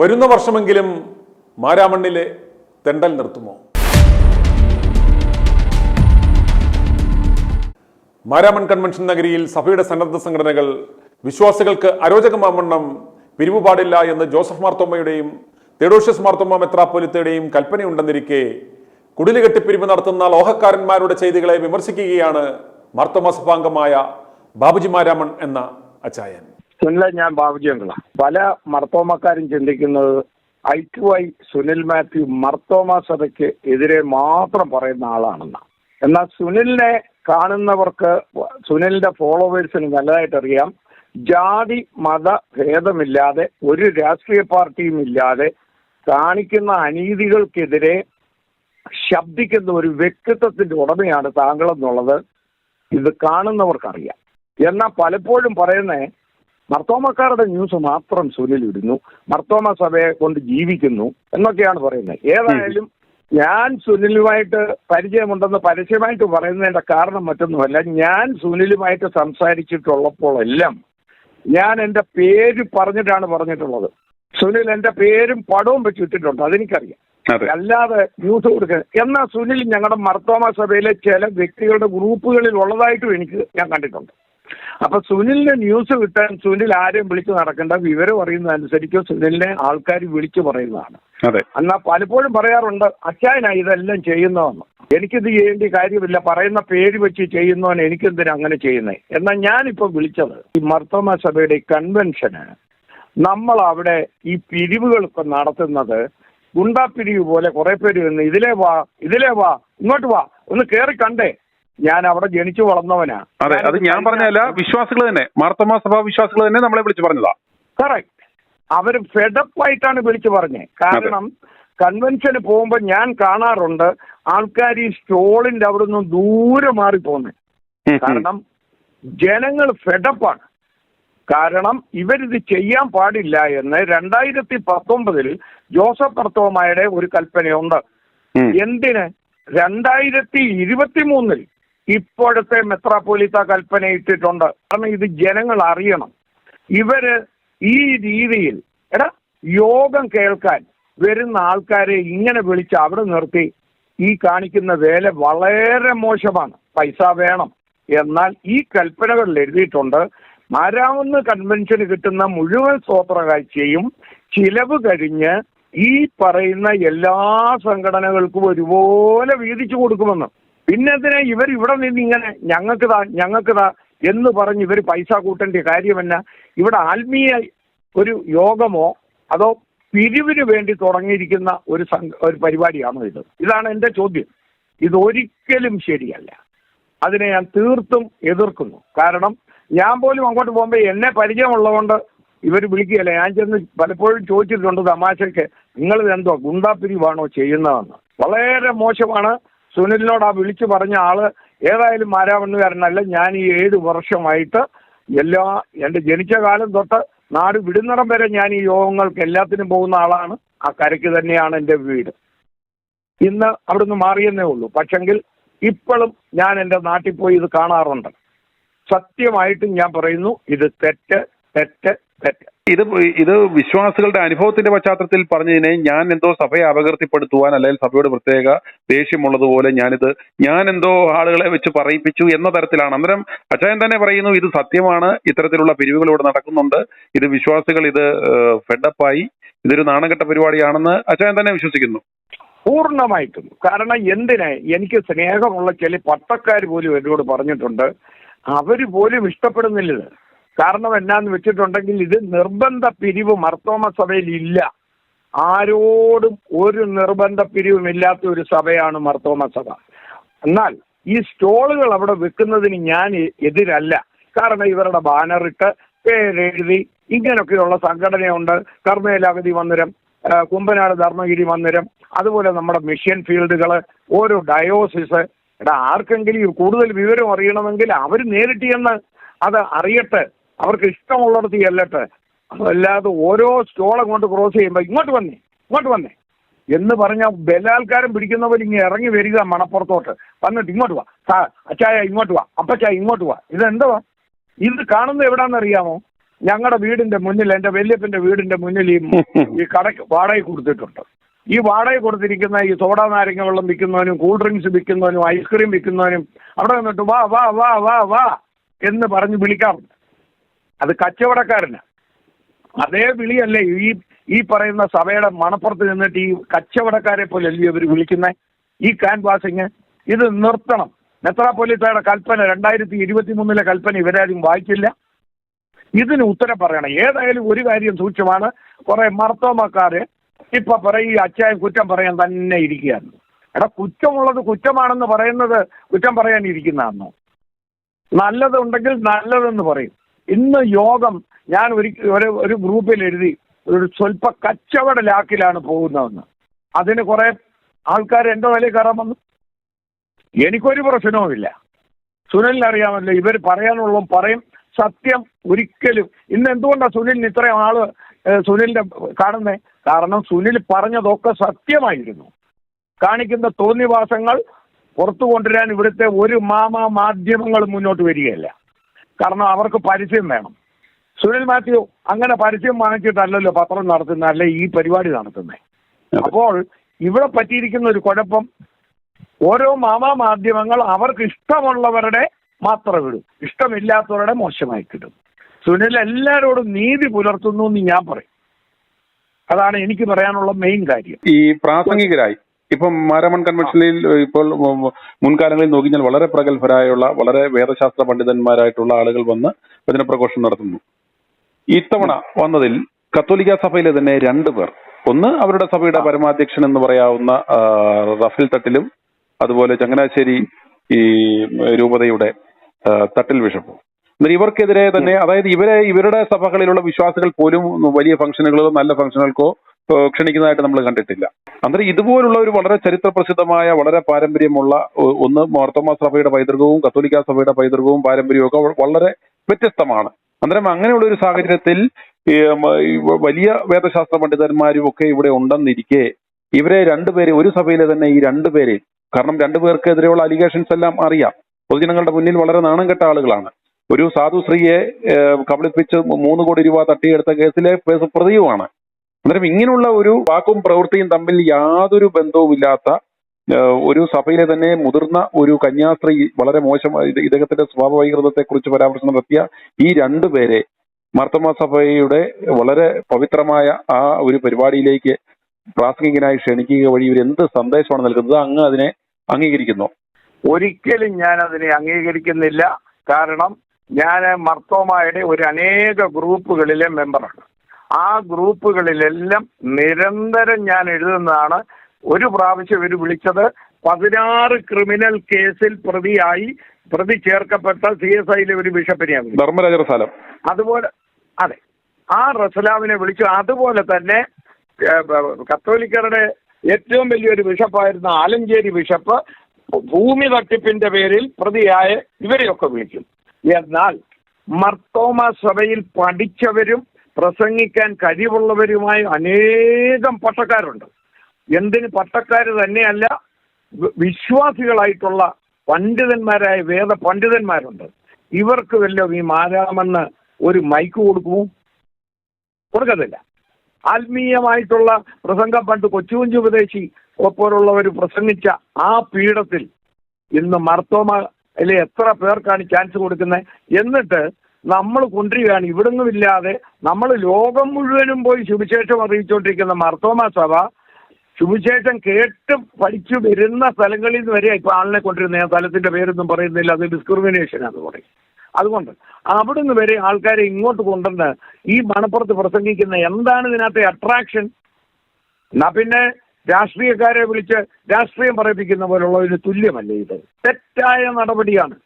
വരുന്ന വർഷമെങ്കിലും മാരാമണ്ണിലെ തെണ്ടൽ നിർത്തുമോ? മാരാമൺ കൺവെൻഷൻ നഗരിയിൽ സഭയുടെ സന്നദ്ധ സംഘടനകൾ വിശ്വാസികൾക്ക് അരോചകമാവണ്ണം പിരിവ് പാടില്ല എന്ന് ജോസഫ് മാർത്തോമ്മയുടെയും തെയോഡോഷ്യസ് മാർത്തോമ്മ മെത്രാപ്പൊലീത്തയുടെയും കൽപ്പനയുണ്ടെന്നിരിക്കെ കുടിലുകെട്ടിപ്പിരിവ് നടത്തുന്ന ലോഹക്കാരന്മാരുടെ ചെയ്തികളെ വിമർശിക്കുകയാണ് മാർത്തോമ്മ സഭാംഗമായ ബാബുജി മാരാമൺ എന്ന അച്ചായൻ. ഞാൻ ബാബുജി അങ്കിള. പല മർത്തോമക്കാരും ചിന്തിക്കുന്നത് I2I സുനിൽ മാത്യു മർത്തോമ സഭയ്ക്ക് എതിരെ മാത്രം പറയുന്ന ആളാണെന്ന്. എന്നാൽ സുനിലിനെ കാണുന്നവർക്ക്, സുനിലിന്റെ ഫോളോവേഴ്സിന് നല്ലതായിട്ട് അറിയാം, ജാതി മത ഭേദമില്ലാതെ ഒരു രാഷ്ട്രീയ പാർട്ടിയും ഇല്ലാതെ കാണിക്കുന്ന അനീതികൾക്കെതിരെ ശബ്ദിക്കുന്ന ഒരു വ്യക്തിത്വത്തിന്റെ ഉടമയാണ് താങ്കളെന്നുള്ളത് ഇത് കാണുന്നവർക്കറിയാം. എന്നാൽ പലപ്പോഴും പറയുന്നേ മർത്തോമക്കാരുടെ ന്യൂസ് മാത്രം സുനിൽ ഇടുന്നു, മർത്തോമ സഭയെ കൊണ്ട് ജീവിക്കുന്നു എന്നൊക്കെയാണ് പറയുന്നത്. ഏതായാലും ഞാൻ സുനിലുമായിട്ട് പരിചയമുണ്ടെന്ന് പരസ്യമായിട്ട് പറയുന്നതിന്റെ കാരണം മറ്റൊന്നുമല്ല. ഞാൻ സുനിലുമായിട്ട് സംസാരിച്ചിട്ടുള്ളപ്പോഴെല്ലാം ഞാൻ എൻ്റെ പേര് പറഞ്ഞിട്ടാണ് പറഞ്ഞിട്ടുള്ളത്. സുനിൽ എൻ്റെ പേരും പടവും വെച്ചിട്ടിട്ടുണ്ട്, അതെനിക്കറിയാം. അല്ലാതെ ന്യൂസ് കൊടുക്കുക. എന്നാൽ സുനിൽ ഞങ്ങളുടെ മർത്തോമ സഭയിലെ ചില വ്യക്തികളുടെ ഗ്രൂപ്പുകളിൽ ഉള്ളതായിട്ടും ഞാൻ കണ്ടിട്ടുണ്ട്. അപ്പൊ സുനിലിന്റെ ന്യൂസ് കിട്ടാൻ സുനിൽ ആരെയും വിളിച്ചു നടക്കേണ്ട, വിവരം അറിയുന്നതനുസരിച്ച് സുനിലിനെ ആൾക്കാർ വിളിച്ചു പറയുന്നതാണ്. എന്നാൽ പലപ്പോഴും പറയാറുണ്ട് അച്ചായനാ ഇതെല്ലാം ചെയ്യുന്നതെന്ന്. എനിക്കിത് ചെയ്യേണ്ട കാര്യമില്ല, പറയുന്ന പേര് വെച്ച് ചെയ്യുന്നവൻ എനിക്കെന്തിനാ അങ്ങനെ ചെയ്യുന്നത്. എന്നാൽ ഞാനിപ്പോ വിളിച്ചത് ഈ മർത്തോമ സഭയുടെ കൺവെൻഷന് നമ്മൾ അവിടെ ഈ പിരിവുകളൊക്കെ നടത്തുന്നത് ഗുണ്ടാപ്പിരിവ് പോലെ കുറെ പേര് നിന്ന് ഇതിലേ വാ ഇങ്ങോട്ട് വാ ഒന്ന് കേറി കണ്ടേ. ഞാൻ അവിടെ ജനിച്ചു വളർന്നവനാ. അതെ, അത് ഞാൻ പറഞ്ഞല്ല, വിശ്വാസികൾ തന്നെ, മാർത്തോമ സഭാ വിശ്വാസികൾ തന്നെ നമ്മളെ വിളിച്ചു പറഞ്ഞതാ. കറക്റ്റ്. അവര് ഫെഡപ്പായിട്ടാണ് വിളിച്ചു പറഞ്ഞത്. കാരണം കൺവെൻഷന് പോകുമ്പോൾ ഞാൻ കാണാറുണ്ട് ആൾക്കാർ ഈ സ്റ്റോളിന്റെ അവിടെ നിന്ന് ദൂരെ മാറിപ്പോന്നെ. കാരണം ജനങ്ങൾ ഫെഡപ്പാണ്. കാരണം ഇവരിത് ചെയ്യാൻ പാടില്ല എന്ന് 2019 ജോസഫ് മാർത്തോമ്മയുടെ ഒരു കൽപ്പനയുണ്ട്. എന്തിന്? 2023 ഇപ്പോഴത്തെ മെത്രാപ്പൊലീത്ത കൽപ്പന ഇട്ടിട്ടുണ്ട്. കാരണം ഇത് ജനങ്ങൾ അറിയണം. ഇവര് ഈ രീതിയിൽ യോഗം കേൾക്കാൻ വരുന്ന ആൾക്കാരെ ഇങ്ങനെ വിളിച്ച് അവിടെ നിർത്തി ഈ കാണിക്കുന്ന വേല വളരെ മോശമാണ്. പൈസ വേണം. എന്നാൽ ഈ കൽപ്പനകളിൽ എഴുതിയിട്ടുണ്ട് മാരാമണ്ണ് കൺവെൻഷന് കിട്ടുന്ന മുഴുവൻ സ്വോത്രകാഴ്ചയും ചിലവ് കഴിഞ്ഞ് ഈ പറയുന്ന എല്ലാ സംഘടനകൾക്കും ഒരുപോലെ വീതിച്ചു കൊടുക്കുമെന്ന്. പിന്നെ എന്തിനാ ഇവർ ഇവിടെ നിന്ന് ഇങ്ങനെ ഞങ്ങൾക്കിതാ എന്ന് പറഞ്ഞ് ഇവർ പൈസ കൂട്ടേണ്ട കാര്യമല്ല. ഇവിടെ ആത്മീയ ഒരു യോഗമോ അതോ പിരിവിന് വേണ്ടി തുടങ്ങിയിരിക്കുന്ന ഒരു പരിപാടിയാണോ ഇത്? ഇതാണ് എൻ്റെ ചോദ്യം. ഇതൊരിക്കലും ശരിയല്ല. അതിനെ ഞാൻ തീർത്തും എതിർക്കുന്നു. കാരണം ഞാൻ പോലും അങ്ങോട്ട് പോകുമ്പോൾ എന്നെ പരിചയമുള്ളതുകൊണ്ട് ഇവർ വിളിക്കുകയല്ല. ഞാൻ ചെന്ന് പലപ്പോഴും ചോദിച്ചിട്ടുണ്ട് തമാശയ്ക്ക്, നിങ്ങളിത് എന്തോ ഗുണ്ടാപ്പിരിവാണോ ചെയ്യുന്നതെന്ന്. വളരെ മോശമാണ്. സുനിലിനോട് ആ വിളിച്ചു പറഞ്ഞ ആള് ഏതായാലും മാരാമണ്ണുകാരനല്ല. ഞാൻ ഈ 7 വർഷമായിട്ട് എൻ്റെ ജനിച്ച കാലം തൊട്ട് നാട് വിടുന്നിടം വരെ ഞാൻ ഈ യോഗങ്ങൾക്ക് എല്ലാത്തിനും പോകുന്ന ആളാണ്. ആ കരയ്ക്ക് തന്നെയാണ് എൻ്റെ വീട്. ഇന്ന് അവിടുന്ന് മാറിയെന്നേ ഉള്ളൂ. പക്ഷെങ്കിൽ ഇപ്പോഴും ഞാൻ എൻ്റെ നാട്ടിൽ പോയി ഇത് കാണാറുണ്ട്. സത്യമായിട്ടും ഞാൻ പറയുന്നു, ഇത് തെറ്റ്. ഇത് വിശ്വാസികളുടെ അനുഭവത്തിന്റെ പശ്ചാത്തലത്തിൽ പറഞ്ഞതിനെ ഞാൻ എന്തോ സഭയെ അപകീർത്തിപ്പെടുത്തുവാൻ അല്ലെങ്കിൽ സഭയോട് പ്രത്യേക ദേഷ്യമുള്ളതുപോലെ ഞാൻ എന്തോ ആളുകളെ വെച്ച് പറയിപ്പിച്ചു എന്ന തരത്തിലാണ്. അന്നേരം അച്ചായൻ തന്നെ പറയുന്നു ഇത് സത്യമാണ്, ഇത്തരത്തിലുള്ള പിരിവുകൾ ഇവിടെ നടക്കുന്നുണ്ട്, ഇത് വിശ്വാസികൾ ഇത് ഫെഡപ്പായി, ഇതൊരു നാണംകെട്ട പരിപാടിയാണെന്ന് അച്ചായൻ തന്നെ വിശ്വസിക്കുന്നു. പൂർണ്ണമായിട്ടും. കാരണം എനിക്ക് സ്നേഹമുള്ള ചില പട്ടക്കാർ പോലും എന്നോട് പറഞ്ഞിട്ടുണ്ട്, അവര് പോലും ഇഷ്ടപ്പെടുന്നില്ല. കാരണം എന്നാന്ന് വെച്ചിട്ടുണ്ടെങ്കിൽ ഇത് നിർബന്ധ പിരിവ് മർത്തോമ സഭയിൽ ഇല്ല. ആരോടും ഒരു നിർബന്ധ പിരിവും ഇല്ലാത്ത ഒരു സഭയാണ് മർത്തോമ സഭ. എന്നാൽ ഈ സ്റ്റോളുകൾ അവിടെ വെക്കുന്നതിന് ഞാൻ എതിരല്ല. കാരണം ഇവരുടെ ബാനറിട്ട് പേരെഴുതി ഇങ്ങനെയൊക്കെയുള്ള സംഘടനയുണ്ട്. കർമ്മേലാഗതി മന്ദിരം, കുമ്പനാട് ധർമ്മഗിരി മന്ദിരം, അതുപോലെ നമ്മുടെ മിഷൻ ഫീൽഡുകൾ, ഓരോ ഡയോസിസ്. ആർക്കെങ്കിലും കൂടുതൽ വിവരം അറിയണമെങ്കിൽ അവർ നേരിട്ട് ചെന്ന് അത് അറിയട്ടെ, അവർക്ക് ഇഷ്ടമുള്ളിടത്ത് ചെല്ലട്ടെ. അതല്ലാതെ ഓരോ സ്റ്റോളം കൊണ്ട് ക്രോസ് ചെയ്യുമ്പോൾ ഇങ്ങോട്ട് വന്നേ എന്ന് പറഞ്ഞാൽ ബലാത്കാരം പിടിക്കുന്നവർ ഇങ്ങനെ ഇറങ്ങി വരിക മണപ്പുറത്തോട്ട് വന്നിട്ട് ഇങ്ങോട്ട് വാ, അച്ചായ ഇങ്ങോട്ട് വാ, അപ്പച്ചായ ഇങ്ങോട്ട് വാ. ഇതെന്തുവാ? ഇത് കാണുന്നത് എവിടാന്നറിയാമോ? ഞങ്ങളുടെ വീടിന്റെ മുന്നിൽ, എന്റെ വല്യപ്പന്റെ വീടിന്റെ മുന്നിൽ ഈ കടയ്ക്ക് വാടക കൊടുത്തിട്ടുണ്ട്. ഈ വാടക കൊടുത്തിരിക്കുന്ന ഈ സോഡ നാരങ്ങ വെള്ളം വിൽക്കുന്നവനും കൂൾ ഡ്രിങ്ക്സ് വിൽക്കുന്നവനും ഐസ്ക്രീം വിൽക്കുന്നവനും അവിടെ വന്നിട്ട് വാ വാ വാ വാ വാ എന്ന് പറഞ്ഞ് വിളിക്കാറുണ്ട്. അത് കച്ചവടക്കാരന്. അതേ വിളിയല്ലേ ഈ പറയുന്ന സഭയുടെ മണപ്പുറത്ത് നിന്നിട്ട് ഈ കച്ചവടക്കാരെ പോലെ അല്ലേ ഇവർ വിളിക്കുന്നത്? ഈ ക്യാൻവാസിങ് ഇത് നിർത്തണം. മെത്രാപ്പൊലീത്തയുടെ കൽപ്പന 2023 കൽപ്പന ഇവരാരും വായിച്ചില്ല. ഇതിന് ഉത്തരം പറയണം. ഏതായാലും ഒരു കാര്യം സൂക്ഷ്മമാണ്, കുറെ മർത്തോമക്കാര് ഇപ്പൊ പറയും ഈ അച്ചായൻ കുറ്റം പറയാൻ തന്നെ ഇരിക്കുകയാണ്. എടാ, കുറ്റമുള്ളത് കുറ്റമാണെന്ന് പറയുന്നത് കുറ്റം പറയാൻ ഇരിക്കുന്നതാണോ? നല്ലതുണ്ടെങ്കിൽ നല്ലതെന്ന് പറയും. ഇന്ന് യോഗം ഞാൻ ഒരു ഗ്രൂപ്പിൽ എഴുതി, ഒരു സ്വല്പ കച്ചവട ലാക്കിലാണ് പോകുന്നതെന്ന്. അതിന് കുറെ ആൾക്കാർ എന്റെ തലയിൽ കയറാൻ വന്നു. എനിക്കൊരു പ്രശ്നവുമില്ല. സുനിലിന് അറിയാമല്ലോ, ഇവർ പറയാനുള്ളതും പറയും. സത്യം ഒരിക്കലും ഇന്ന് എന്തുകൊണ്ടാണ് സുനിലിന് ഇത്രയും ആള് സുനിലിന്റെ കാണുന്നത്? കാരണം സുനിൽ പറഞ്ഞതൊക്കെ സത്യമായിരുന്നു. കാണിക്കുന്ന തോന്നിവാസങ്ങൾ പുറത്തു കൊണ്ടുവരാൻ ഇവിടുത്തെ ഒരു മാധ്യമങ്ങൾ മുന്നോട്ട് വരികയല്ല. കാരണം അവർക്ക് പരസ്യം വേണം. സുനിൽ മാത്യു അങ്ങനെ പരസ്യം വാങ്ങിച്ചിട്ടല്ലല്ലോ പത്രം നടത്തുന്നത്, അല്ലെ ഈ പരിപാടി നടത്തുന്നത്. അപ്പോൾ ഇവിടെ പറ്റിയിരിക്കുന്ന ഒരു കുഴപ്പം, ഓരോ മാധ്യമങ്ങൾ അവർക്ക് ഇഷ്ടമുള്ളവരുടെ മാത്രം വിടും, ഇഷ്ടമില്ലാത്തവരുടെ മോശമായി കിട്ടും. സുനിൽ എല്ലാവരോടും നീതി പുലർത്തുന്നു എന്ന് ഞാൻ പറയും. അതാണ് എനിക്ക് പറയാനുള്ള മെയിൻ കാര്യം. ഈ പ്രാസംഗികരായി ഇപ്പം മാരാമൺ കൺവെൻഷനിൽ ഇപ്പോൾ മുൻകാലങ്ങളിൽ നോക്കിയാൽ വളരെ പ്രഗത്ഭരായുള്ള വളരെ വേദശാസ്ത്ര പണ്ഡിതന്മാരായിട്ടുള്ള ആളുകൾ വന്ന് വചനപ്രഘോഷം നടത്തുന്നു. ഇത്തവണ വന്നതിൽ കത്തോലിക്ക സഭയിലെ തന്നെ 2 പേർ, ഒന്ന് അവരുടെ സഭയുടെ പരമാധ്യക്ഷൻ എന്ന് പറയാവുന്ന റഫേൽ തട്ടിലും, അതുപോലെ ചങ്ങനാശ്ശേരി ഈ രൂപതയുടെ തട്ടിൽ ബിഷപ്പും. എന്നാൽ ഇവർക്കെതിരെ തന്നെ, അതായത് ഇവരുടെ സഭകളിലുള്ള വിശ്വാസികൾ പോലും വലിയ ഫംഗ്ഷനുകളോ നല്ല ഫംഗ്ഷനുകൾക്കോ ക്ഷണിക്കുന്നതായിട്ട് നമ്മൾ കണ്ടിട്ടില്ല. അന്നേരം ഇതുപോലുള്ള ഒരു വളരെ ചരിത്ര പ്രസിദ്ധമായ വളരെ പാരമ്പര്യമുള്ള ഒന്ന് മാർത്തോമാ സഭയുടെ പൈതൃകവും കത്തോലിക്ക സഭയുടെ പൈതൃകവും പാരമ്പര്യവും ഒക്കെ വളരെ വ്യത്യസ്തമാണ്. അന്നേരം അങ്ങനെയുള്ള ഒരു സാഹചര്യത്തിൽ വലിയ വേദശാസ്ത്ര പണ്ഡിതന്മാരും ഒക്കെ ഇവിടെ ഉണ്ടെന്നിരിക്കെ ഇവരെ 2 പേരെ, ഒരു സഭയിലെ തന്നെ ഈ 2 പേരെ, കാരണം 2 പേർക്കെതിരെയുള്ള അലിഗേഷൻസ് എല്ലാം അറിയാം, പൊതുജനങ്ങളുടെ മുന്നിൽ വളരെ നാണം കെട്ട ആളുകളാണ്. ഒരു സാധു സ്ത്രീയെ കബളിപ്പിച്ച് 3 കോടി രൂപ തട്ടിയെടുത്ത കേസിലെ പ്രതിയുമാണ്. അന്നേരം ഇങ്ങനെയുള്ള ഒരു വാക്കും പ്രവൃത്തിയും തമ്മിൽ യാതൊരു ബന്ധവുമില്ലാത്ത ഒരു സഭയിലെ തന്നെ മുതിർന്ന ഒരു കന്യാസ്ത്രീ വളരെ മോശം ഇദ്ദേഹത്തിന്റെ സ്വഭാവ വൈകൃതത്തെ കുറിച്ച് പരാമർശം നടത്തിയ ഈ 2 പേരെ മാർത്തോമാ സഭയുടെ വളരെ പവിത്രമായ ആ ഒരു പരിപാടിയിലേക്ക് പ്രാസംഗികനായി ക്ഷണിക്കുക വഴി ഇവർ എന്ത് സന്ദേശമാണ് നൽകുന്നത്? അങ്ങ് അതിനെ അംഗീകരിക്കുന്നു? ഒരിക്കലും ഞാൻ അതിനെ അംഗീകരിക്കുന്നില്ല. കാരണം ഞാൻ മർത്തോമായുടെ ഒരു അനേക ഗ്രൂപ്പുകളിലെ മെമ്പറാണ്. ആ ഗ്രൂപ്പുകളിലെല്ലാം നിരന്തരം ഞാൻ എഴുതുന്നതാണ്. ഒരു പ്രാവശ്യം ഇവർ വിളിച്ചത് 16 ക്രിമിനൽ കേസിൽ പ്രതി ചേർക്കപ്പെട്ട CSIയിലെ ഒരു ബിഷപ്പിനെയാണ്, ധർമ്മരാജ റസാലം. അതുപോലെ അതെ, ആ റസലാമിനെ വിളിച്ചു. അതുപോലെ തന്നെ കത്തോലിക്കരുടെ ഏറ്റവും വലിയൊരു ബിഷപ്പായിരുന്ന ആലഞ്ചേരി ബിഷപ്പ് ഭൂമി തട്ടിപ്പിന്റെ പേരിൽ പ്രതിയായ ഇവരെയൊക്കെ വിളിക്കും. എന്നാൽ മർത്തോമാ സഭയിൽ പഠിച്ചവരും പ്രസംഗിക്കാൻ കഴിവുള്ളവരുമായ അനേകം പട്ടക്കാരുണ്ട്. എന്തിന് പട്ടക്കാര് തന്നെയല്ല, വിശ്വാസികളായിട്ടുള്ള പണ്ഡിതന്മാരായ വേദ പണ്ഡിതന്മാരുണ്ട്. ഇവർക്ക് വല്ലതും ഈ മാരാമെന്ന് ഒരു മൈക്ക് കൊടുക്കുമോ? കൊടുക്കത്തില്ല. ആത്മീയമായിട്ടുള്ള പ്രസംഗം പണ്ട് കൊച്ചുകുഞ്ചു ഉപദേശി പോലുള്ളവർ പ്രസംഗിച്ച ആ പീഠത്തിൽ ഇന്ന് മർത്തോമയിലെ എത്ര പേർക്കാണ് ചാൻസ് കൊടുക്കുന്നത്? എന്നിട്ട് നമ്മൾ കൊണ്ടുവരികയാണ്. ഇവിടുന്നുമില്ലാതെ നമ്മൾ ലോകം മുഴുവനും പോയി സുവിശേഷം അറിയിച്ചുകൊണ്ടിരിക്കുന്ന മർത്തോമാ സഭ സുവിശേഷം കേട്ട് പഠിച്ചു വരുന്ന സ്ഥലങ്ങളിൽ നിന്ന് വരെ ഇപ്പൊ ആളിനെ കൊണ്ടിരുന്ന സ്ഥലത്തിന്റെ പേരൊന്നും പറയുന്നില്ല, അത് ഡിസ്ക്രിമിനേഷൻ എന്ന് പറയും. അതുകൊണ്ട് അവിടുന്ന് വരെ ആൾക്കാരെ ഇങ്ങോട്ട് കൊണ്ടുവന്ന് ഈ മണപ്പുറത്ത് പ്രസംഗിക്കുന്ന എന്താണ് ഇതിനകത്തെ അട്രാക്ഷൻ? എന്നാ പിന്നെ രാഷ്ട്രീയക്കാരെ വിളിച്ച് രാഷ്ട്രീയം പറയിപ്പിക്കുന്ന പോലുള്ള ഒരു തുല്യമല്ലേ ഇത്? തെറ്റായ നടപടിയാണ്.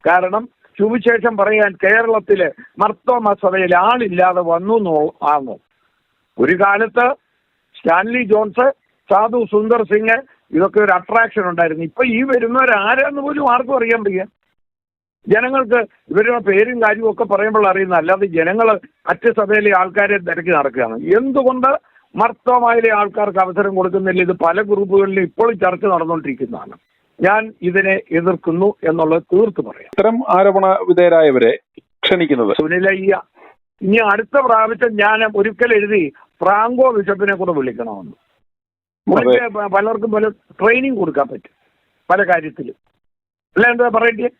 കാരണം സുവിശേഷം പറയാൻ കേരളത്തില് മർത്തോമാ സഭയിൽ ആളില്ലാതെ വന്നു ആണോ? ഒരു കാലത്ത് സ്റ്റാൻലി ജോൺസ്, സാധു സുന്ദർ സിംഗ്, ഇതൊക്കെ ഒരു അട്രാക്ഷൻ ഉണ്ടായിരുന്നു. ഇപ്പൊ ഈ വരുന്നവരാരാന്ന് പോലും ആർക്കും അറിയാൻ വയ്യ. ജനങ്ങൾക്ക് ഇവരുടെ പേരും കാര്യവും ഒക്കെ പറയുമ്പോൾ അറിയുന്ന, അല്ലാതെ ജനങ്ങൾ മറ്റ് സഭയിലെ ആൾക്കാരെ തിരക്കി നടക്കുകയാണ്. എന്തുകൊണ്ട് മർത്തോമായിലെ ആൾക്കാർക്ക് അവസരം കൊടുക്കുന്നില്ല? ഇത് പല ഗ്രൂപ്പുകളിലും ഇപ്പോഴും ചർച്ച നടന്നുകൊണ്ടിരിക്കുന്നതാണ്. ഞാൻ ഇതിനെ എതിർക്കുന്നു എന്നുള്ളത് തീർത്ത് പറയാം. ഇത്തരം ആരോപണ വിധേയരായവരെ ക്ഷണിക്കുന്നത് സുനിലയ്യ ഇനി അടുത്ത പ്രാവശ്യം ഞാൻ ഒരിക്കൽ എഴുതി ഫ്രാങ്കോ ബിഷപ്പിനെ കൂടെ വിളിക്കണമെന്ന്. പലർക്കും പല ട്രെയിനിങ് കൊടുക്കാൻ പറ്റും പല കാര്യത്തിലും. അല്ല എന്താ പറയണ്ടേ?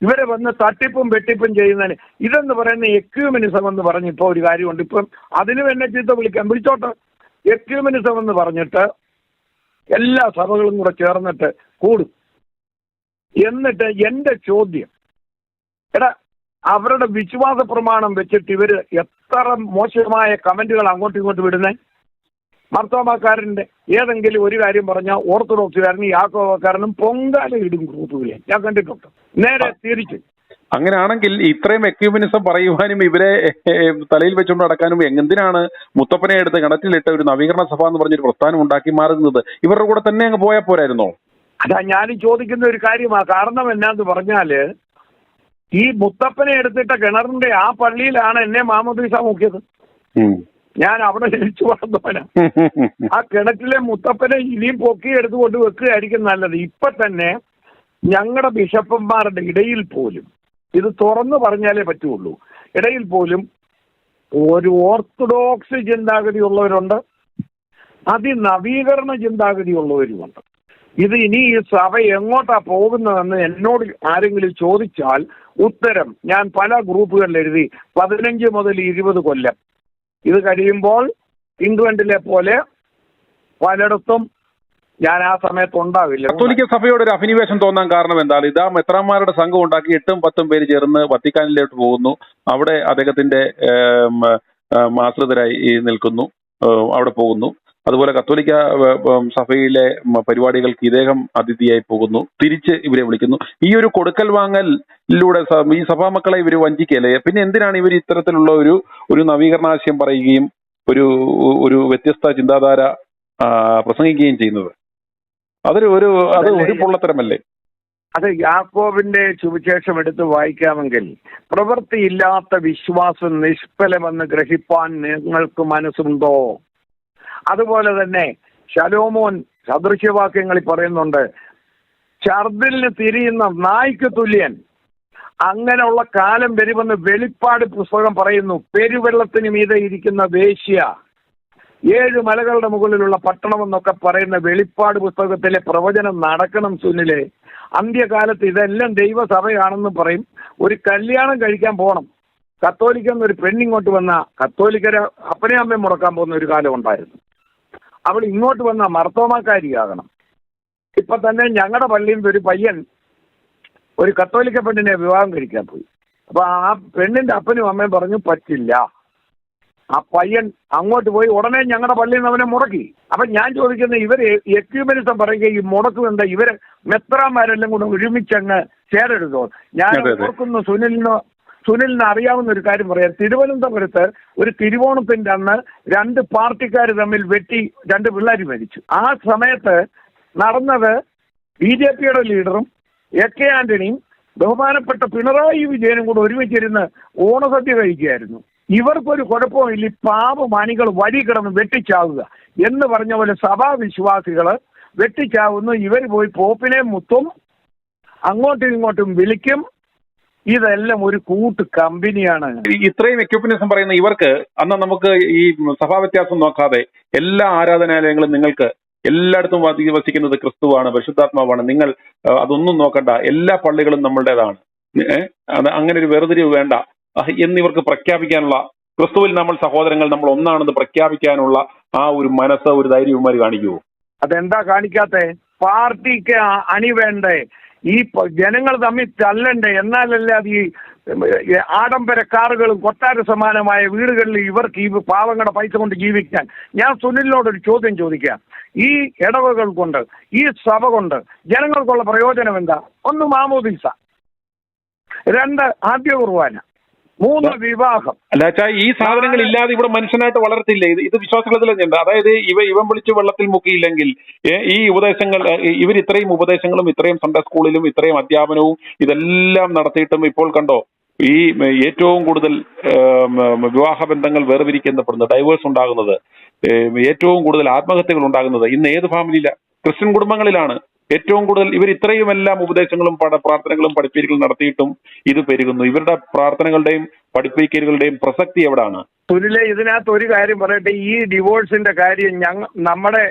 ഇവരെ വന്ന് തട്ടിപ്പും വെട്ടിപ്പും ചെയ്യുന്നതിന് ഇതെന്ന് പറയുന്ന എക്യൂമിനിസം എന്ന് പറഞ്ഞിപ്പോൾ ഒരു കാര്യമുണ്ട്. ഇപ്പം അതിന് എന്നെ ചീത്ത വിളിച്ചോട്ടെ. എക്യൂമിനിസം എന്ന് പറഞ്ഞിട്ട് എല്ലാ സഭകളും കൂടെ ചേർന്നിട്ട് കൂടും. എന്നിട്ട് എൻ്റെ ചോദ്യം, എടാ അവരുടെ വിശ്വാസ പ്രമാണം വെച്ചിട്ട് ഇവര് എത്ര മോശമായ കമന്റുകൾ അങ്ങോട്ടും ഇങ്ങോട്ടും വിടുന്നേ. മാർത്തോമാക്കാരൻ്റെ ഏതെങ്കിലും ഒരു കാര്യം പറഞ്ഞാൽ ഓർത്തഡോക്സുകാരനും യാക്കോബക്കാരനും പൊങ്കാല ഇടും ഗ്രൂപ്പുകളെ ഞാൻ കണ്ടിട്ടുണ്ട്. നേരെ തിരിച്ച് അങ്ങനെയാണെങ്കിൽ ഇത്രയും എക്യൂമിനിസം പറയുവാനും ഇവരെ തലയിൽ വെച്ചുകൊണ്ട് നടക്കാനും എന്തിനാണ് മുത്തപ്പനെ എടുത്ത് കിണറ്റിലിട്ട് ഒരു നവീകരണ സഭ എന്ന് പറഞ്ഞൊരു പ്രസ്ഥാനം ഉണ്ടാക്കി മാറുന്നത്? ഇവരുടെ കൂടെ തന്നെ അങ്ങ് പോയാൽ പോരായിരുന്നോ? അതാ ഞാനും ചോദിക്കുന്ന ഒരു കാര്യമാണ്. കാരണം എന്നാന്ന് പറഞ്ഞാല് ഈ മുത്തപ്പനെ എടുത്തിട്ട കിണറിന്റെ ആ പള്ളിയിലാണ് എന്നെ മാമോദീസ മുക്കിയത്. ഞാൻ അവിടെ ജനിച്ചു വളർന്നവനാ. ആ കിണറ്റിലെ മുത്തപ്പനെ ഇനിയും പൊക്കി എടുത്തുകൊണ്ട് വെക്കുകയായിരിക്കും നല്ലത്. ഇപ്പൊ തന്നെ ഞങ്ങളുടെ ബിഷപ്പന്മാരുടെ ഇടയിൽ പോലും ഇത് തുറന്നു പറഞ്ഞാലേ പറ്റുള്ളൂ. ഇടയിൽ പോലും ഒരു ഓർത്തഡോക്സ് ചിന്താഗതിയുള്ളവരുണ്ട്, അതിനവീകരണ ചിന്താഗതിയുള്ളവരുമുണ്ട്. ഇത് ഇനി ഈ സഭ എങ്ങോട്ടാ പോകുന്നതെന്ന് എന്നോട് ആരെങ്കിലും ചോദിച്ചാൽ ഉത്തരം ഞാൻ പല ഗ്രൂപ്പുകളിൽ എഴുതി 15 മുതൽ 20 കൊല്ലം. ഇത് കഴിയുമ്പോൾ ഇംഗ്ലണ്ടിലെ പോലെ പലയിടത്തും ഞാൻ ആ സമയത്ത് ഉണ്ടാവില്ല. കത്തോലിക്ക സഭയോട് ഒരു അഭിനിവേശം തോന്നാൻ കാരണം എന്താണ്? ഇതാ മെത്രാന്മാരുടെ സംഘം ഉണ്ടാക്കി 8-10 പേര് ചേർന്ന് വത്തിക്കാനിലോട്ട് പോകുന്നു. അവിടെ അദ്ദേഹത്തിന്റെ ആശ്രിതരായി നിൽക്കുന്നു, അവിടെ പോകുന്നു. അതുപോലെ കത്തോലിക്ക സഭയിലെ പരിപാടികൾക്ക് ഇദ്ദേഹം അതിഥിയായി പോകുന്നു, തിരിച്ച് ഇവരെ വിളിക്കുന്നു. ഈ ഒരു കൊടുക്കൽ വാങ്ങലിലൂടെ ഈ സഭാമക്കളെ ഇവർ വഞ്ചിക്കല്ലേ? പിന്നെ എന്തിനാണ് ഇവർ ഇത്തരത്തിലുള്ള ഒരു നവീകരണാശയം പറയുകയും ഒരു വ്യത്യസ്ത ചിന്താധാര പ്രസംഗിക്കുകയും ചെയ്യുന്നത്? അത് ഒരു പൊള്ളത്തരമല്ലേ? അത് യാക്കോബിന്റെ സുവിശേഷം എടുത്ത് വായിക്കാമെങ്കിൽ പ്രവൃത്തിയില്ലാത്ത വിശ്വാസം നിഷ്ഫലമെന്ന് ഗ്രഹിപ്പാൻ നിങ്ങൾക്ക് മനസ്സുണ്ടോ? അതുപോലെ തന്നെ ശലോമോൻ സദൃശ്യവാക്യങ്ങളിൽ പറയുന്നുണ്ട്, ഛർദിലിന് തിരിയുന്ന നായ്ക്ക് തുല്യൻ. അങ്ങനെയുള്ള കാലം വരുമെന്ന് വെളിപ്പാട് പുസ്തകം പറയുന്നു. പെരുവെള്ളത്തിന് മീതെ ഇരിക്കുന്ന വേശ്യ, 7 മലകളുടെ മുകളിലുള്ള പട്ടണം എന്നൊക്കെ പറയുന്ന വെളിപ്പാട് പുസ്തകത്തിലെ പ്രവചനം നടക്കണം. സുനിലെ, അന്ത്യകാലത്ത് ഇതെല്ലാം ദൈവസഭയാണെന്ന് പറയും. ഒരു കല്യാണം കഴിക്കാൻ പോകണം, കത്തോലിക്കെന്നൊരു പെണ്ണിങ്ങോട്ട് വന്ന കത്തോലിക്കരെ അപ്പനെ അമ്മയും മുടക്കാൻ പോകുന്ന ഒരു കാലം ഉണ്ടായിരുന്നു. അവൾ ഇങ്ങോട്ട് വന്ന മർത്തോമാക്കാരിയാകണം. ഇപ്പൊ തന്നെ ഞങ്ങളുടെ പള്ളിയിൽ നിന്ന് ഒരു പയ്യൻ ഒരു കത്തോലിക്ക പെണ്ണിനെ വിവാഹം കഴിക്കാൻ പോയി. അപ്പൊ ആ പെണ്ണിന്റെ അപ്പനും അമ്മയും പറഞ്ഞു പറ്റില്ല. ആ പയ്യൻ അങ്ങോട്ട് പോയി ഉടനെ ഞങ്ങളുടെ പള്ളിയിൽ നിന്ന് അവനെ മുടക്കി. അപ്പൊ ഞാൻ ചോദിക്കുന്നത്, ഇവര് എക്യൂമെനിസം പറയുക ഈ മുടക്കുന്നുണ്ട്, ഇവര് മെത്രാന്മാരെല്ലാം കൂടെ ഒരുമിച്ചങ്ങ് ചേരരുതോ? ഞാൻ ഓർക്കുന്നു, സുനിലിന് അറിയാവുന്ന ഒരു കാര്യം പറയാം. തിരുവനന്തപുരത്ത് ഒരു തിരുവോണത്തിന്റെ അന്ന് 2 പാർട്ടിക്കാർ തമ്മിൽ വെട്ടി 2 പിള്ളേർ മരിച്ചു. ആ സമയത്ത് നടന്നത് BJPയുടെ ലീഡറും AK ആന്റണിയും ബഹുമാനപ്പെട്ട പിണറായി വിജയനും കൂടെ ഒരുമിച്ചിരുന്ന് ഓണസദ്യ കഴിക്കുകയായിരുന്നു. ഇവർക്കൊരു കുഴപ്പമില്ല, ഈ പാവമാനികൾ വഴി കിടന്ന് വെട്ടിച്ചാവുക എന്ന് പറഞ്ഞ പോലെ സഭാവിശ്വാസികള് വെട്ടിച്ചാവുന്നു. ഇവർ പോയി പോപ്പിനെ മുത്തും, അങ്ങോട്ടും ഇങ്ങോട്ടും വിളിക്കും. ഇതെല്ലാം ഒരു കൂട്ട് കമ്പനിയാണ്. ഇത്രയും എക്യൂപ്മെന്റ്സും പറയുന്ന ഇവർക്ക് അന്ന് നമുക്ക് ഈ സഭാ വ്യത്യാസം നോക്കാതെ എല്ലാ ആരാധനാലയങ്ങളും നിങ്ങൾക്ക് എല്ലായിടത്തും വസിക്കുന്നത് ക്രിസ്തുവാണ്, പരിശുദ്ധാത്മാവാണ്, നിങ്ങൾ അതൊന്നും നോക്കണ്ട, എല്ലാ പള്ളികളും നമ്മളുടേതാണ്, അങ്ങനെ ഒരു വേർതിരിവ് വേണ്ട എന്നിവർക്ക് പ്രഖ്യാപിക്കാനുള്ള, ക്രിസ്തുവിൽ നമ്മൾ സഹോദരങ്ങൾ, നമ്മൾ ഒന്നാണെന്ന് പ്രഖ്യാപിക്കാനുള്ള ആ ഒരു മനസ്സ്, ഒരു ധൈര്യവുമാര് കാണിക്കുമോ? അതെന്താ കാണിക്കാത്തെ? പാർട്ടിക്ക് അണി വേണ്ടേ? ഈ ജനങ്ങൾ തമ്മിൽ തല്ലണ്ടേ? എന്നാലല്ലേ അത് ഈ ആഡംബര കാറുകളും കൊട്ടാര സമാനമായ വീടുകളിൽ ഇവർക്ക് ഈ പാവങ്ങളുടെ പൈസ കൊണ്ട് ജീവിക്കാൻ. ഞാൻ സുനിലിനോടൊരു ചോദ്യം ചോദിക്കാം. ഈ ഇടവകൾ കൊണ്ട്, ഈ സഭ കൊണ്ട് ജനങ്ങൾക്കുള്ള പ്രയോജനം എന്താ? 1 മാമോദീസ, 2 ആദ്യ കുർബാന, 3 വിവാഹം. അല്ല അച്ഛാ, ഈ സാധനങ്ങൾ ഇല്ലാതെ ഇവിടെ മനുഷ്യനായിട്ട് വളർത്തില്ല. ഇത് വിശ്വാസത്തിലെന്താ? അതായത് ഇവൻ വിളിച്ച് വെള്ളത്തിൽ മുക്കിയില്ലെങ്കിൽ ഈ ഉപദേശങ്ങൾ, ഇവർ ഇത്രയും ഉപദേശങ്ങളും ഇത്രയും സൺഡേ സ്കൂളിലും ഇത്രയും അധ്യാപനവും ഇതെല്ലാം നടത്തിയിട്ടും ഇപ്പോൾ കണ്ടോ ഈ ഏറ്റവും കൂടുതൽ വിവാഹ ബന്ധങ്ങൾ വേർതിരിക്കപ്പെടുന്നത്, ഡൈവേഴ്സ് ഉണ്ടാകുന്നത്, ഏറ്റവും കൂടുതൽ ആത്മഹത്യകൾ ഉണ്ടാകുന്നത് ഇന്ന് ഏത് ഫാമിലിയില? ക്രിസ്ത്യൻ കുടുംബങ്ങളിലാണ് ഏറ്റവും കൂടുതൽ ഇവർ ഇത്രയും എല്ലാം ഉപദേശങ്ങളും പ്രാർത്ഥനകളും പഠിപ്പിക്കലും നടത്തിയിട്ടും ഇത് പെരുകുന്നു. ഇവരുടെ പ്രാർത്ഥനകളുടെയും പഠിപ്പിക്കലുകളുടെയും പ്രസക്തി എവിടാണ്? സുനിലെ, ഇതിനകത്ത് ഒരു കാര്യം പറയട്ടെ. ഈ ഡിവോഴ്സിന്റെ കാര്യം നമ്മുടെ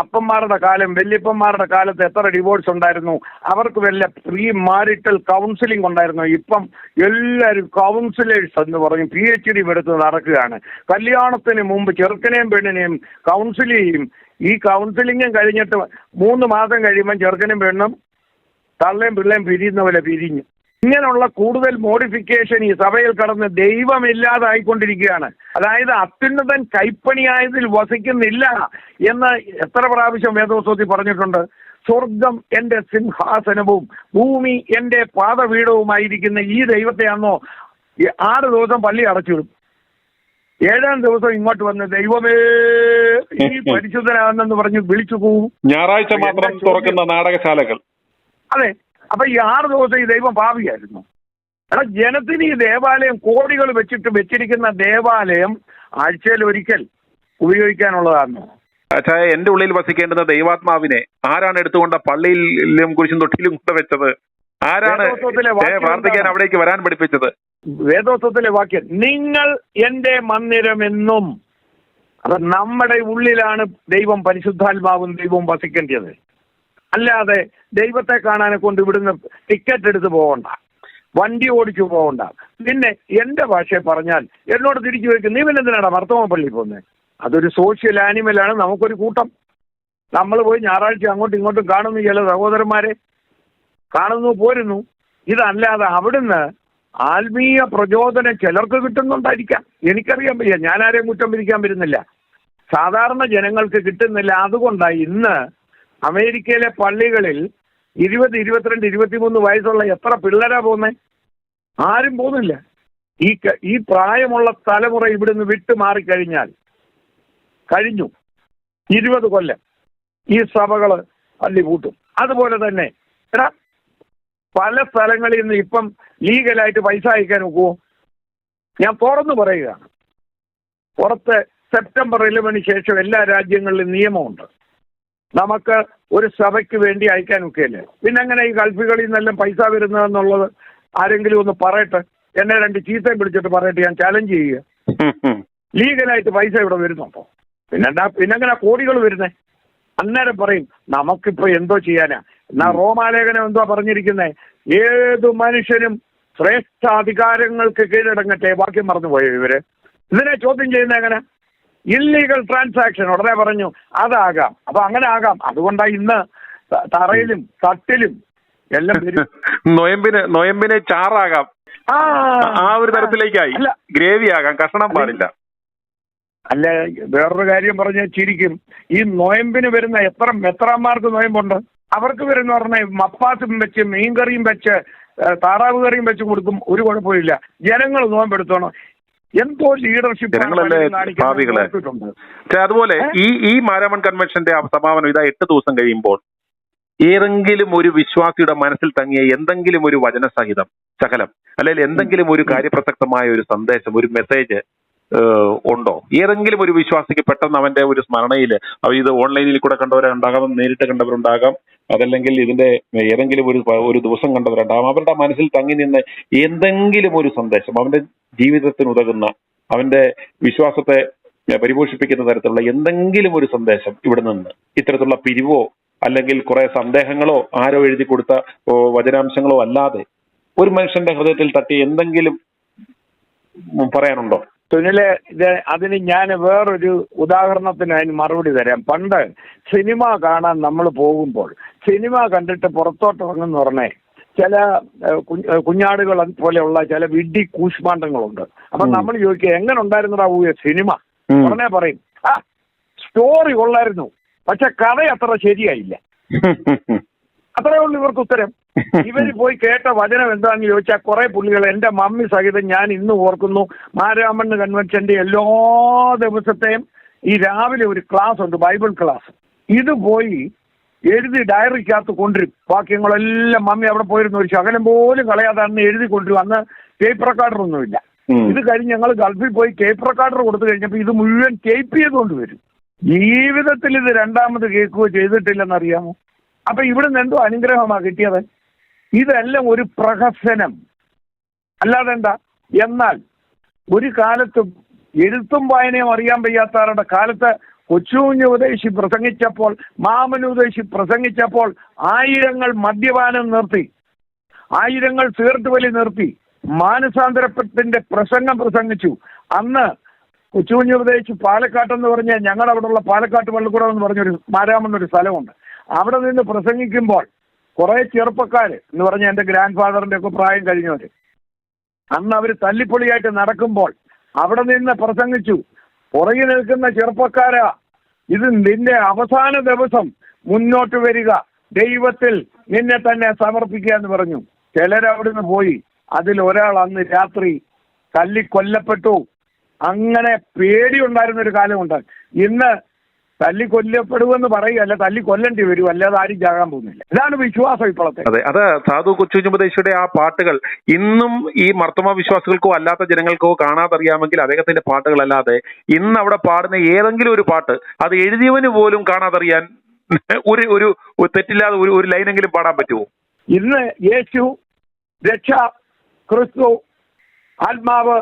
അപ്പന്മാരുടെ കാലം, വല്യപ്പന്മാരുടെ കാലത്ത് എത്ര ഡിവോഴ്സ് ഉണ്ടായിരുന്നു? അവർക്ക് വല്ല പ്രീ മാരിറ്റൽ കൗൺസിലിംഗ് ഉണ്ടായിരുന്നു. ഇപ്പം എല്ലാവരും കൗൺസിലേഴ്സ് എന്ന് പറഞ്ഞ് PhD എടുത്ത് നടക്കുകയാണ്. കല്യാണത്തിന് മുമ്പ് ചെറുക്കനെയും പെണ്ണിനെയും കൗൺസിൽ ചെയ്യും. ഈ കൗൺസിലിംഗും കഴിഞ്ഞിട്ട് 3 മാസം കഴിയുമ്പോൾ ചെറുക്കനും പെണ്ണും തള്ളയും പിള്ളയും പിരിയുന്ന പോലെ പിരിഞ്ഞു. ഇങ്ങനെയുള്ള കൂടുതൽ മോഡിഫിക്കേഷൻ ഈ സഭയിൽ കടന്ന് ദൈവമില്ലാതായിക്കൊണ്ടിരിക്കുകയാണ്. അതായത് അത്യുന്നതൻ കൈപ്പണിയായതിൽ വസിക്കുന്നില്ല എന്ന് എത്ര പ്രാവശ്യം വേദപുസ്തകത്തിൽ പറഞ്ഞിട്ടുണ്ട്. സ്വർഗം എന്റെ സിംഹാസനവും ഭൂമി എന്റെ പാദപീഠവുമായിരിക്കുന്ന ഈ ദൈവത്തെയാണോ 6 ദിവസം പള്ളി അടച്ചിടും, 7-ാം ദിവസം ഇങ്ങോട്ട് വന്ന് ദൈവമേ ഈ പരിശുദ്ധനാണെന്ന് പറഞ്ഞ് വിളിച്ചു പോവും. ഞായറാഴ്ച മാത്രം തുറക്കുന്ന നാടകശാലകൾ. അതെ. അപ്പൊ ഈ 6 ദിവസം ഈ ദൈവം പാപിയായിരുന്നു. എടാ, ജനത്തിന് ഈ ദേവാലയം കോടികൾ വെച്ചിരിക്കുന്ന ദേവാലയം ആഴ്ചയിൽ ഒരിക്കൽ ഉപയോഗിക്കാനുള്ളതാണ്. അച്ഛാ, എന്റെ ഉള്ളിൽ വസിക്കേണ്ടുന്ന ദൈവാത്മാവിനെ ആരാണ് എടുത്തുകൊണ്ട് പള്ളിയിലും കുരിശും തൊട്ടിലും കൊണ്ട് വെച്ചത്? ആരാണ് പ്രാർത്ഥിക്കാൻ അവിടേക്ക് വരാൻ പഠിപ്പിച്ചത്? വേദോത്വത്തിലെ വാക്യം, നിങ്ങൾ എന്റെ മന്ദിരമെന്നും. അപ്പൊ നമ്മുടെ ഉള്ളിലാണ് ദൈവം, പരിശുദ്ധാത്മാവും ദൈവവും വസിക്കേണ്ടത്. അല്ലാതെ ദൈവത്തെ കാണാനെ കൊണ്ട് ഇവിടുന്ന് ടിക്കറ്റ് എടുത്ത് പോകണ്ട, വണ്ടി ഓടിച്ചു പോകണ്ട. പിന്നെ എന്റെ ഭാഷയെ പറഞ്ഞാൽ എന്നോട് തിരിച്ചു വയ്ക്കും, നീ പിന്നെ എന്തിനാണ് മർത്തോമ പള്ളി പോകുന്നത്? അതൊരു സോഷ്യൽ ആനിമലാണ്. നമുക്കൊരു കൂട്ടം, നമ്മൾ പോയി ഞായറാഴ്ച അങ്ങോട്ടും ഇങ്ങോട്ടും കാണുന്നു, ചില സഹോദരന്മാരെ കാണുന്നു, പോരുന്നു. ഇതല്ലാതെ അവിടുന്ന് ആത്മീയ പ്രചോദനം ചിലർക്ക് കിട്ടുന്നുണ്ടായിരിക്കാം, എനിക്കറിയാൻ വയ്യ. ഞാൻ ആരെയും കുറ്റം പിരിക്കാൻ വരുന്നില്ല. സാധാരണ ജനങ്ങൾക്ക് കിട്ടുന്നില്ല. അതുകൊണ്ടാണ് ഇന്ന് അമേരിക്കയിലെ പള്ളികളിൽ 20, 22, 23 വയസ്സുള്ള എത്ര പിള്ളേരാ പോകുന്നേ? ആരും പോകുന്നില്ല. ഈ പ്രായമുള്ള തലമുറ ഇവിടുന്ന് വിട്ടു മാറിക്കഴിഞ്ഞാൽ കഴിഞ്ഞു 20 കൊല്ലം ഈ സഭകള് പള്ളി കൂട്ടും. അതുപോലെ തന്നെ എടാ, പല സ്ഥലങ്ങളിൽ നിന്ന് ഇപ്പം ലീഗലായിട്ട് പൈസ അയക്കാൻ നോക്കുമോ? ഞാൻ തുറന്നു പറയുകയാണ്. പുറത്ത് സെപ്റ്റംബർ 11 ശേഷം എല്ലാ രാജ്യങ്ങളിലും നിയമമുണ്ട്. നമുക്ക് ഒരു സഭയ്ക്ക് വേണ്ടി അയക്കാൻ ഒക്കെയല്ലേ. പിന്നെ അങ്ങനെ ഈ ഗൾഫുകളിൽ നിന്നെല്ലാം പൈസ വരുന്നതെന്നുള്ളത് ആരെങ്കിലും ഒന്ന് പറയട്ടെ, എന്നെ 2 ചീത്തയും പിടിച്ചിട്ട് പറയട്ടെ, ഞാൻ ചാലഞ്ച് ചെയ്യുക. ലീഗലായിട്ട് പൈസ ഇവിടെ വരുന്നുണ്ടോ? പിന്നെങ്ങനെ കോടികൾ വരുന്നേ? അന്നേരം പറയും നമുക്കിപ്പോ എന്തോ ചെയ്യാനാ. എന്നാ റോമാലേഖനം എന്തോ പറഞ്ഞിരിക്കുന്നേ? ഏതു മനുഷ്യനും ശ്രേഷ്ഠ അധികാരങ്ങൾക്ക് കീഴടങ്ങട്ടെ. വാക്യം മറന്നുപോയോ ഇവര്? ഇതിനെ ചോദ്യം ചെയ്യുന്ന എങ്ങനെ? ഇല്ലീഗൽ ട്രാൻസാക്ഷൻ ഉടനെ പറഞ്ഞു അതാകാം. അപ്പൊ അങ്ങനെ ആകാം. അതുകൊണ്ടാണ് ഇന്ന് തറയിലും തട്ടിലും എല്ലാം വരും. നൊയമ്പിന് ചാറാകാം, ആ ഒരു തരത്തിലേക്കായി. ഗ്രേവി ആകാം, കഷണം പാടില്ല. അല്ല, വേറൊരു കാര്യം പറഞ്ഞ ചിരിക്കും. ഈ നൊയമ്പിന് വരുന്ന എത്ര മെത്രാന്മാർക്ക് നൊയമ്പുണ്ട്? അവർക്ക് വരുന്ന പറഞ്ഞ മപ്പാസും വെച്ച് മീൻകറിയും വെച്ച് താറാവ് കറിയും വെച്ച് കൊടുക്കും, ഒരു കുഴപ്പമില്ല. ജനങ്ങൾ നോയമ്പെടുത്തോണം. എന്തോ ലീഡർഷിപ്പ്. അതുപോലെ ഈ മാരാമൺ കൺവെൻഷന്റെ സമാപനം ഇതാ 8 ദിവസം കഴിയുമ്പോൾ ഏതെങ്കിലും ഒരു വിശ്വാസിയുടെ മനസ്സിൽ തങ്ങിയ എന്തെങ്കിലും ഒരു വചനസഹിതം ശകലം, അല്ലെങ്കിൽ എന്തെങ്കിലും ഒരു കാര്യപ്രസക്തമായ ഒരു സന്ദേശം, ഒരു മെസ്സേജ് ഉണ്ടോ? ഏതെങ്കിലും ഒരു വിശ്വാസിക്ക് പെട്ടെന്ന് അവന്റെ ഒരു സ്മരണയിൽ, ഇത് ഓൺലൈനിൽ കൂടെ കണ്ടവരുണ്ടാകാം, നേരിട്ട് കണ്ടവരുണ്ടാകാം, അതല്ലെങ്കിൽ ഇതിന്റെ ഏതെങ്കിലും ഒരു ദിവസം കണ്ടവരുണ്ടാകാം, അവരുടെ മനസ്സിൽ തങ്ങി നിന്ന് എന്തെങ്കിലും ഒരു സന്ദേശം, അവന്റെ ജീവിതത്തിന് ഉതകുന്ന, അവന്റെ വിശ്വാസത്തെ പരിപോഷിപ്പിക്കുന്ന തരത്തിലുള്ള എന്തെങ്കിലും ഒരു സന്ദേശം ഇവിടെ നിന്ന് ഇത്തരത്തിലുള്ള പിരിവോ അല്ലെങ്കിൽ കുറെ സന്ദേഹങ്ങളോ ആരോ എഴുതി കൊടുത്ത വചനാംശങ്ങളോ അല്ലാതെ ഒരു മനുഷ്യന്റെ ഹൃദയത്തിൽ തട്ടി എന്തെങ്കിലും പറയാനുണ്ടോ? സുനിലെ, അതിന് ഞാൻ വേറൊരു ഉദാഹരണത്തിന് അതിന് മറുപടി തരാം. പണ്ട് സിനിമ കാണാൻ നമ്മൾ പോകുമ്പോൾ സിനിമ കണ്ടിട്ട് പുറത്തോട്ട് ഇറങ്ങുന്ന പറഞ്ഞേ ചില കുഞ്ഞാടുകൾ പോലെയുള്ള ചില വിഡ്ഢി കൂശ്മാണ്ഡങ്ങളുണ്ട്. അപ്പൊ നമ്മൾ ചോദിക്കുക എങ്ങനെ ഉണ്ടായിരുന്നടാ സിനിമ? ഉടനെ പറയും സ്റ്റോറി കൊള്ളായിരുന്നു, പക്ഷെ കഥ അത്ര ശരിയായില്ല. അത്രേ ഉള്ളൂ ഇവർക്ക് ഉത്തരം. ഇവര് പോയി കേട്ട വചനം എന്താണെന്ന് ചോദിച്ചാൽ കുറെ പുള്ളികൾ, എന്റെ മമ്മി സഹിതം ഞാൻ ഇന്ന് ഓർക്കുന്നു, മാരാമൺ കൺവെൻഷന്റെ എല്ലാ ദിവസത്തെയും ഈ രാവിലെ ഒരു ക്ലാസ് ഉണ്ട്, ബൈബിൾ ക്ലാസ്. ഇത് പോയി എഴുതി ഡയറിക്കകത്ത് കൊണ്ടുവരും. വാക്യങ്ങളെല്ലാം മമ്മി അവിടെ പോയിരുന്നു, ഒരു ശകലം പോലും കളയാതെ അന്ന് എഴുതി കൊണ്ടുവരും. അന്ന് ടേപ്പ് റെക്കോർഡറൊന്നുമില്ല. ഇത് കഴിഞ്ഞ് ഞങ്ങൾ ഗൾഫിൽ പോയി ടേപ്പ് റെക്കോർഡർ കൊടുത്തു കഴിഞ്ഞപ്പോൾ ഇത് മുഴുവൻ ടേപ്പ് ചെയ്തുകൊണ്ട് വരും. ജീവിതത്തിൽ ഇത് രണ്ടാമത് കേൾക്കുകയോ ചെയ്തിട്ടില്ലെന്നറിയാമോ? അപ്പൊ ഇവിടുന്ന് എന്തോ അനുഗ്രഹമാണ് കിട്ടിയത്? ഇതെല്ലാം ഒരു പ്രഹസനം, അല്ലാതെ എന്താ? എന്നാൽ ഒരു കാലത്തും എഴുത്തും വായനയും അറിയാൻ വയ്യാത്തവരുടെ കാലത്ത് കൊച്ചുകുഞ്ഞ് ഉപദേശി പ്രസംഗിച്ചപ്പോൾ, മാമൻ ഉപദേശി പ്രസംഗിച്ചപ്പോൾ ആയിരങ്ങൾ മദ്യപാനം നിർത്തി, ആയിരങ്ങൾ സിഗരറ്റ് വലി നിർത്തി, മാനസാന്തരത്തിന്റെ പ്രസംഗം പ്രസംഗിച്ചു. അന്ന് കൊച്ചുകുഞ്ഞ് ഉപദേശി പാലക്കാട്ടെന്ന് പറഞ്ഞ ഞങ്ങളുടെ അവിടെയുള്ള പാലക്കാട്ട് പള്ളിക്കൂടം എന്ന് പറഞ്ഞൊരു മാരാമെന്നൊരു സ്ഥലമുണ്ട്. അവിടെ നിന്ന് പ്രസംഗിക്കുമ്പോൾ കുറെ ചെറുപ്പക്കാർ എന്ന് പറഞ്ഞ എൻ്റെ ഗ്രാൻഡ് ഫാദറിന്റെ ഒക്കെ പ്രായം കഴിഞ്ഞവര്, അന്ന് അവർ തല്ലിപ്പൊളിയായിട്ട് നടക്കുമ്പോൾ അവിടെ നിന്ന് പ്രസംഗിച്ചു. പുറകെ നിൽക്കുന്ന ചെറുപ്പക്കാരാ, ഇത് നിന്റെ അവസാന ദിവസം, മുന്നോട്ട് വരിക, ദൈവത്തിൽ നിന്നെ തന്നെ സമർപ്പിക്കുക എന്ന് പറഞ്ഞു. ചിലരവിടുന്ന് പോയി. അതിൽ ഒരാൾ അന്ന് രാത്രി തല്ലിക്കൊല്ലപ്പെട്ടു. അങ്ങനെ പേടിയുണ്ടായിരുന്നൊരു കാലമുണ്ട്. ഇന്ന് തല്ലിക്കൊല്ലപ്പെടുമെന്ന് പറയുകയല്ല, തല്ലിക്കൊല്ലേണ്ടി വരും, അല്ലാതെ ആരും ചാകാൻ പോകുന്നില്ല. ഇതാണ് വിശ്വാസം ഇപ്പോഴത്തെ. അതെ, അത് സാധു കൊച്ചുകുഞ്ഞുപദേശിയുടെ ആ പാട്ടുകൾ ഇന്നും ഈ മർത്തോമ വിശ്വാസികൾക്കോ അല്ലാത്ത ജനങ്ങൾക്കോ കാണാതറിയാമെങ്കിൽ അദ്ദേഹത്തിന്റെ പാട്ടുകളല്ലാതെ ഇന്ന് അവിടെ പാടുന്ന ഏതെങ്കിലും ഒരു പാട്ട് അത് എഴുതിയവന് പോലും കാണാതറിയാൻ ഒരു തെറ്റില്ലാതെ ഒരു ലൈനെങ്കിലും പാടാൻ പറ്റുമോ? ഇന്ന് യേശു, രക്ഷ, ക്രിസ്തു, ആത്മാവ്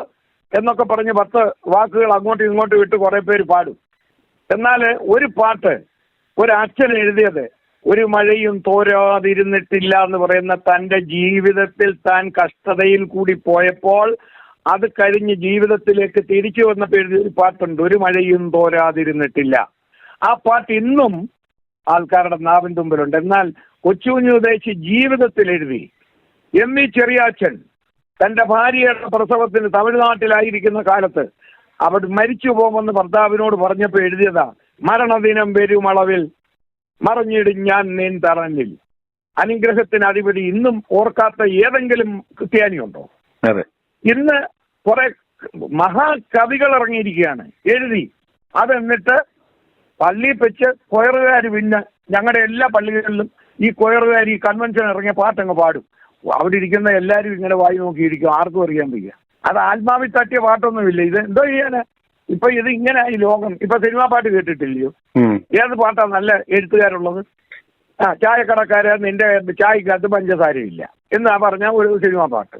എന്നൊക്കെ പറഞ്ഞ് 10 വാക്കുകൾ അങ്ങോട്ടും ഇങ്ങോട്ടും ഇട്ട് കുറെ പേര് പാടും. എന്നാൽ ഒരു പാട്ട് ഒരച്ഛൻ എഴുതിയത്, ഒരു മഴയും തോരാതിരുന്നിട്ടില്ല എന്ന് പറയുന്ന തൻ്റെ ജീവിതത്തിൽ താൻ കഷ്ടതയിൽ കൂടി പോയപ്പോൾ അത് കഴിഞ്ഞ് ജീവിതത്തിലേക്ക് തിരിച്ചു വന്നപ്പോൾ എഴുതിയ ഒരു പാട്ടുണ്ട്, ഒരു മഴയും തോരാതിരുന്നിട്ടില്ല. ആ പാട്ട് ഇന്നും ആൾക്കാരുടെ നാവിൻ തുമ്പിലുണ്ട്. എന്നാൽ കൊച്ചുകുഞ്ഞ് ഉപദേശി ജീവിതത്തിൽ എഴുതി. എം ഇ ചെറിയാച്ചൻ തന്റെ ഭാര്യയുടെ പ്രസവത്തിന് തമിഴ്നാട്ടിലായിരിക്കുന്ന കാലത്ത് അവിടെ മരിച്ചു പോകുമെന്ന് ഭർത്താവിനോട് പറഞ്ഞപ്പോൾ എഴുതിയതാ, മരണദിനം വരുമളവിൽ മറിഞ്ഞിടും ഞാൻ നിൻ തറഞ്ഞിൽ. അനുഗ്രഹത്തിന് അധിപതി ഇന്നും ഓർക്കാത്ത ഏതെങ്കിലും ക്രിസ്ത്യാനിയുണ്ടോ? ഇന്ന് കുറെ മഹാകവികൾ ഇറങ്ങിയിരിക്കുകയാണ്, എഴുതി. അതെന്നിട്ട് പള്ളിയിൽ വെച്ച് കൊയറുകാർ, പിന്നെ ഞങ്ങളുടെ എല്ലാ പള്ളികളിലും ഈ കൊയറുകാർ ഈ കൺവെൻഷൻ ഇറങ്ങിയ പാട്ടങ്ങ് പാടും. അവിടെ ഇരിക്കുന്ന എല്ലാവരും ഇങ്ങനെ വായി നോക്കിയിരിക്കും, ആർക്കും അറിയാൻ വയ്യ. അത് ആത്മാവിൽ തട്ടിയ പാട്ടൊന്നുമില്ല. ഇത് എന്തോ ചെയ്യാന്? ഇപ്പൊ ഇത് ഇങ്ങനെ ഈ ലോകം. ഇപ്പൊ സിനിമാ പാട്ട് കേട്ടിട്ടില്ലയോ? ഏത് പാട്ടാ നല്ല എഴുത്തുകാരുള്ളത്? ചായക്കടക്കാര് നിന്റെ ചായക്കകത്ത് പഞ്ചസാരയില്ല എന്നാ പറഞ്ഞ ഒരു സിനിമാ പാട്ട്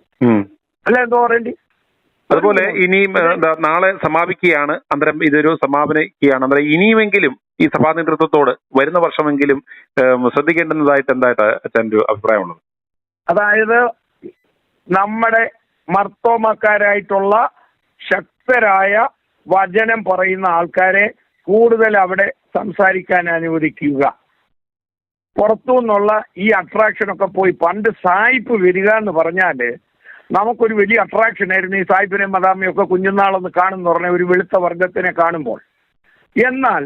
അല്ല, എന്തോ പറയണ്ടി. അതുപോലെ ഇനിയും നാളെ സമാപിക്കുകയാണ്, അന്നേരം ഇതൊരു സമാപനിക്കുകയാണ്. അന്നേരം ഇനിയുമെങ്കിലും ഈ സഭാ നേതൃത്വത്തോട് വരുന്ന വർഷമെങ്കിലും ശ്രദ്ധിക്കേണ്ടുന്നതായിട്ട് എന്തായിട്ട് അച്ഛൻ്റെ ഒരു അഭിപ്രായമുള്ളത്? അതായത് നമ്മുടെ മർത്തോമക്കാരായിട്ടുള്ള ശക്തരായ വചനം പറയുന്ന ആൾക്കാരെ കൂടുതൽ അവിടെ സംസാരിക്കാൻ അനുവദിക്കുക. പുറത്തു നിന്നുള്ള ഈ അട്രാക്ഷനൊക്കെ പോയി, പണ്ട് സായിപ്പ് വരിക എന്ന് പറഞ്ഞാല് നമുക്കൊരു വലിയ അട്രാക്ഷൻ ആയിരുന്നു. ഈ സായിപ്പിനെ മദാമയൊക്കെ കുഞ്ഞുനാളൊന്ന് കാണുമെന്ന് പറഞ്ഞ ഒരു വെളുത്ത വർഗത്തിനെ കാണുമ്പോൾ. എന്നാൽ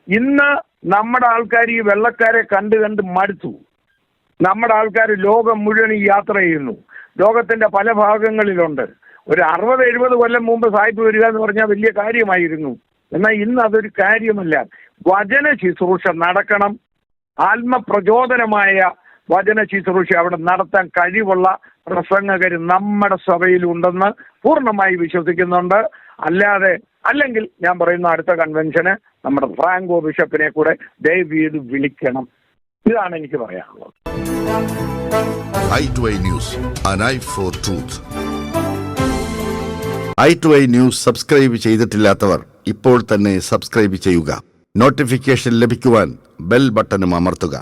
ഇന്ന് നമ്മുടെ ആൾക്കാർ ഈ വെള്ളക്കാരെ കണ്ട് മടുത്തു. നമ്മുടെ ആൾക്കാർ ലോകം മുഴുവൻ യാത്ര ചെയ്യുന്നു, ലോകത്തിന്റെ പല ഭാഗങ്ങളിലുണ്ട്. ഒരു 60-70 കൊല്ലം മുമ്പ് സായിപ്പ് വരിക എന്ന് പറഞ്ഞാൽ വലിയ കാര്യമായിരുന്നു. എന്നാൽ ഇന്ന് അതൊരു കാര്യമല്ല. വചന ശുശ്രൂഷ നടക്കണം. ആത്മപ്രചോദനമായ വചന ശുശ്രൂഷ അവിടെ നടത്താൻ കഴിവുള്ള പ്രസംഗകർ നമ്മുടെ സഭയിലുണ്ടെന്ന് പൂർണ്ണമായി വിശ്വസിക്കുന്നുണ്ട്. അല്ലെങ്കിൽ ഞാൻ പറയുന്ന അടുത്ത കൺവെൻഷന് നമ്മുടെ ഫ്രാങ്കോ ബിഷപ്പിനെ കൂടെ ദയവ് ചെയ്ത് വിളിക്കണം. ഇതാണ് എനിക്ക് പറയാനുള്ളത്. i2i News, an eye for truth. i2i News subscribe ചെയ്തിട്ടില്ലാത്തവർ ഇപ്പോൾ തന്നെ സബ്സ്ക്രൈബ് ചെയ്യുക. നോട്ടിഫിക്കേഷൻ ലഭിക്കുവാൻ ബെൽ ബട്ടണും അമർത്തുക.